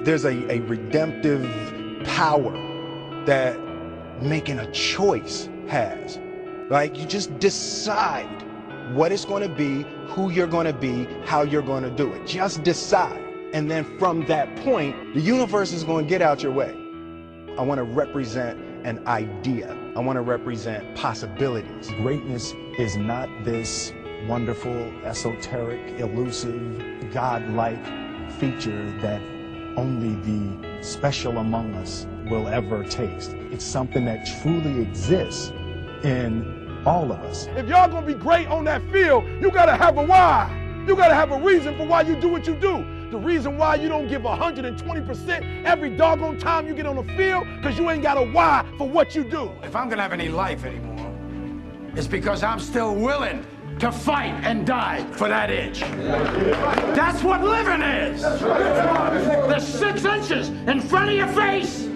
There's a redemptive power that making a choice has. Like, you just decide what it's going to be, who you're going to be, how you're going to do it. Just decide. And then from that point, the universe is going to get out your way. I want to represent an idea. I want to represent possibilities. Greatness is not this wonderful, esoteric, elusive, God-like feature that only the special among us will ever taste. It's something that truly exists in all of us. If y'all gonna be great on that field, you gotta have a why. You gotta have a reason for why you do what you do. The reason why you don't give 120% every doggone time you get on the field, because you ain't got a why for what you do. If I'm gonna have any life anymore, it's because I'm still willing to fight and die for that itch. That's what living is. The 6 inches in front of your face.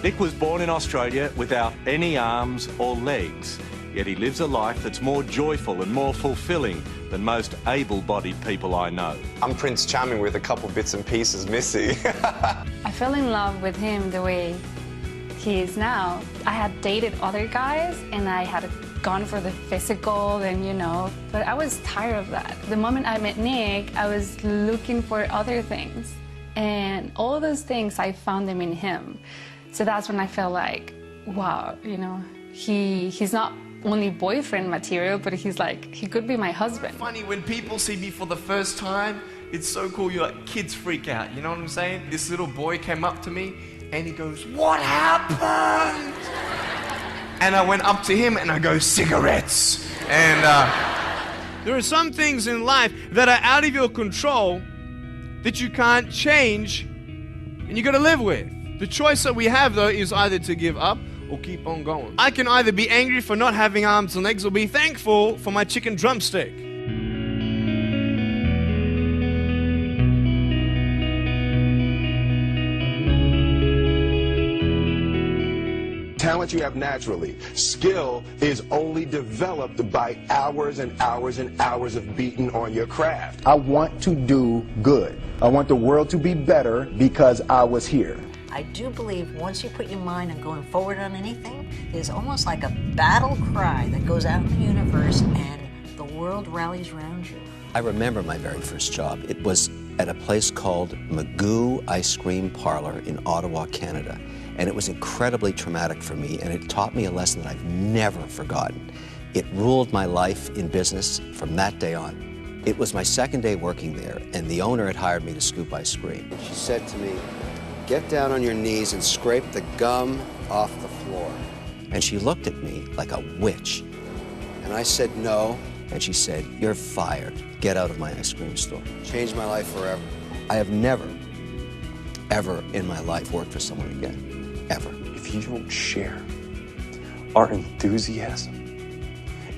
Nick was born in Australia without any arms or legs, yet he lives a life that's more joyful and more fulfilling than most able-bodied people I know. I'm Prince Charming with a couple bits and pieces missing. I fell in love with him the way he is now. I had dated other guys and I had gone for the physical and, you know, but I was tired of that. The moment I met Nick, I was looking for other things. And all those things, I found them in him. So that's when I felt like, wow, you know, he's not only boyfriend material, but he's like, he could be my husband. Funny, when people see me for the first time, it's so cool. You're like, kids freak out, you know what I'm saying? This little boy came up to me and he goes, "What happened?" And I went up to him and I go, "Cigarettes." And there are some things in life that are out of your control that you can't change and you gotta live with. The choice that we have, though, is either to give up or keep on going. I can either be angry for not having arms and legs or be thankful for my chicken drumstick. Talent you have naturally. Skill is only developed by hours and hours and hours of beating on your craft. I want to do good. I want the world to be better because I was here. I do believe once you put your mind on going forward on anything, there's almost like a battle cry that goes out in the universe and the world rallies around you. I remember my very first job. It was at a place called Magoo Ice Cream Parlor in Ottawa, Canada. And it was incredibly traumatic for me, and it taught me a lesson that I've never forgotten. It ruled my life in business from that day on. It was my second day working there, and the owner had hired me to scoop ice cream. She said to me, "Get down on your knees and scrape the gum off the floor." And she looked at me like a witch. And I said, "No." And she said, "You're fired. Get out of my ice cream store." Changed my life forever. I have never, ever in my life worked for someone again. Ever. If you don't share our enthusiasm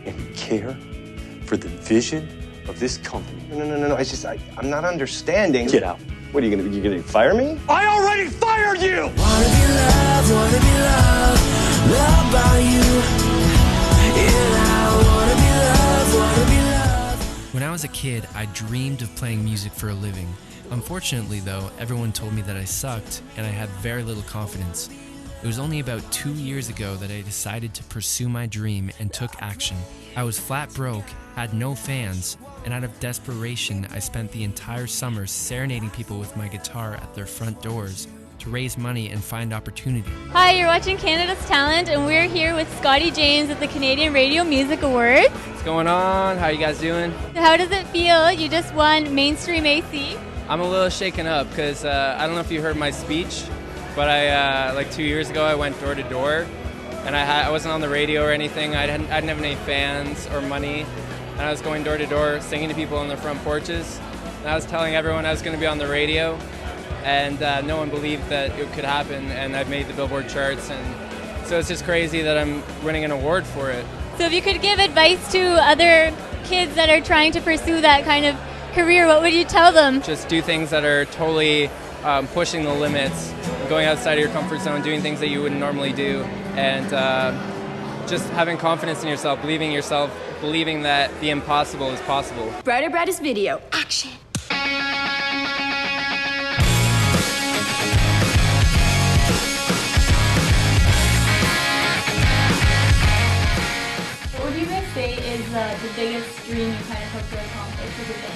and care for the vision of this company. No. I'm not understanding. Get out. What are you gonna fire me? I already fired you! Wanna be loved, loved by you. Yeah, I wanna be loved. When I was a kid, I dreamed of playing music for a living. Unfortunately, though, everyone told me that I sucked and I had very little confidence. It was only about 2 years ago that I decided to pursue my dream and took action. I was flat broke, had no fans, and out of desperation, I spent the entire summer serenading people with my guitar at their front doors to raise money and find opportunity. Hi, you're watching Canada's Talent, and we're here with Scotty James at the Canadian Radio Music Awards. What's going on? How are you guys doing? How does it feel? You just won Mainstream AC. I'm a little shaken up because I don't know if you heard my speech, but I like 2 years ago I went door to door, and I wasn't on the radio or anything. I didn't have any fans or money, and I was going door to door singing to people on their front porches. And I was telling everyone I was going to be on the radio, and no one believed that it could happen. And I've made the Billboard charts, and so it's just crazy that I'm winning an award for it. So if you could give advice to other kids that are trying to pursue that kind of career, what would you tell them? Just do things that are totally pushing the limits going outside of your comfort zone, doing things that you wouldn't normally do, and just having confidence in yourself, believing that the impossible is possible. Brighter Brightest video, action. What would you guys say is the biggest dream you kind of hope to accomplish as a band?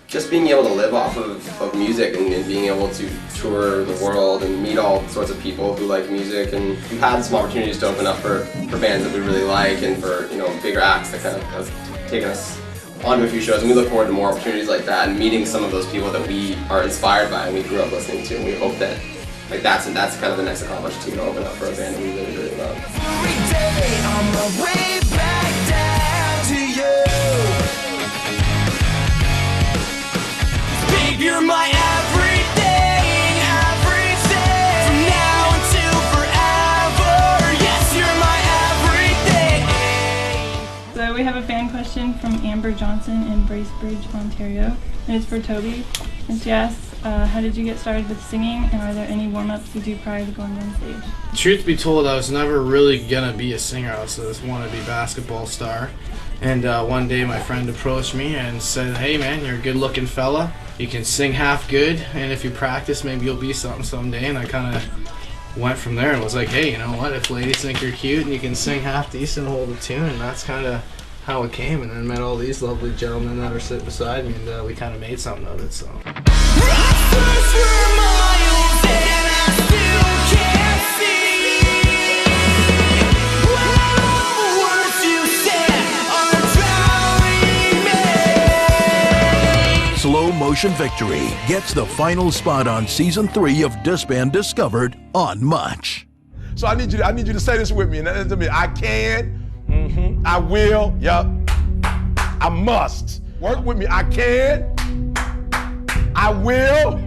Just being able to live off of music and being able to tour the world and meet all sorts of people who like music, and we've had some opportunities to open up for bands that we really like and for bigger acts that kind of have taken us onto a few shows, and we look forward to more opportunities like that and meeting some of those people that we are inspired by and we grew up listening to, and we hope that that's kind of the next accomplishment, to open up for a band that we really, really love. Every day on my way back down to you. Babe, you're my everything, everything. From now until forever. Yes, you're my everything. So we have a fan question from Amber Johnson in Bracebridge, Ontario, and it's for Toby. And she asks, how did you get started with singing, and are there any warm-ups you do prior to going on stage? Truth be told, I was never really gonna be a singer. I was just wanted to be a basketball star. And one day my friend approached me and said, hey man, you're a good looking fella. You can sing half good, and if you practice, maybe you'll be something someday. And I kind of went from there and was like, hey, you know what, if ladies think you're cute and you can sing half decent, hold a tune, and that's kind of how it came. And then met all these lovely gentlemen that are sitting beside me, and we kind of made something of it, so. Slow Motion Victory gets the final spot on season 3 of Disband Discovered on Much. So I need you to say this with me, and that is to me. I can, I will, yup, I must. Work with me. I can, I will,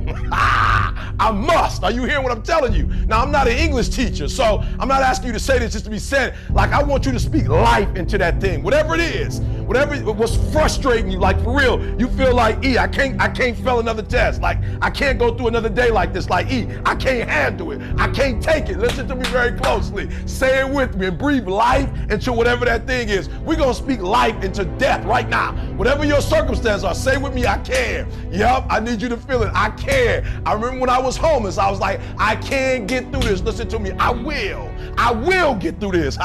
I must. Are you hearing what I'm telling you? Now, I'm not an English teacher, so I'm not asking you to say this just to be said. Like, I want you to speak life into that thing, whatever it is. Whatever was frustrating you, like for real, you feel like, I can't fail another test. Like, I can't go through another day like this. Like, I can't handle it. I can't take it. Listen to me very closely. Say it with me and breathe life into whatever that thing is. We're gonna speak life into death right now. Whatever your circumstances are, say with me, I can. Yup, I need you to feel it. I can. I remember when I was homeless, I was like, I can get through this. Listen to me. I will get through this.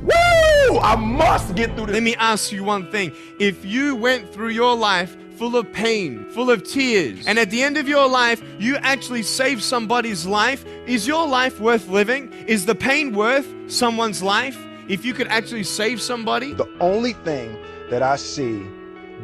Woo! I must get through this. Let me ask you one thing. If you went through your life full of pain, full of tears, and at the end of your life, you actually saved somebody's life, is your life worth living? Is the pain worth someone's life? If you could actually save somebody? The only thing that I see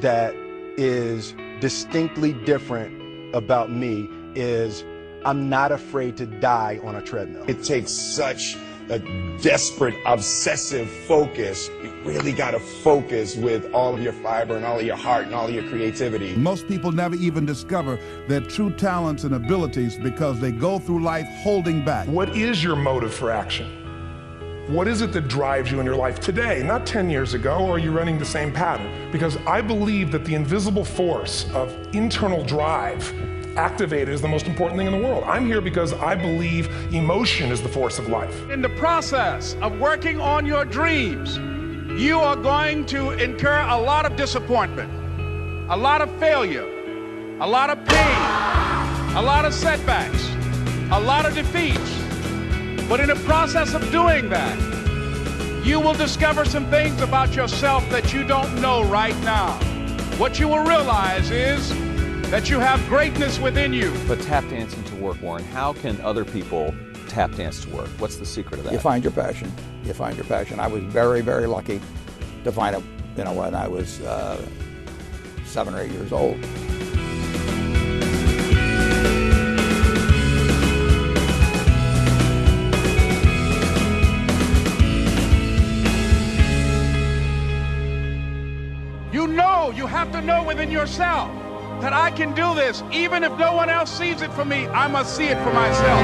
that is distinctly different about me is I'm not afraid to die on a treadmill. It takes such a desperate, obsessive focus. You really got to focus with all of your fiber and all of your heart and all of your creativity. Most people never even discover their true talents and abilities because they go through life holding back. What is your motive for action? What is it that drives you in your life today, not 10 years ago, or are you running the same pattern? Because I believe that the invisible force of internal drive activated is the most important thing in the world. I'm here because I believe emotion is the force of life. In the process of working on your dreams, you are going to incur a lot of disappointment, a lot of failure, a lot of pain, a lot of setbacks, a lot of defeats. But in the process of doing that, you will discover some things about yourself that you don't know right now. What you will realize is that you have greatness within you. But tap dancing to work, Warren, how can other people tap dance to work? What's the secret of that? You find your passion. You find your passion. I was very, very lucky to find it, when I was 7 or 8 years old. You have to know within yourself that I can do this. Even if no one else sees it for me, I must see it for myself.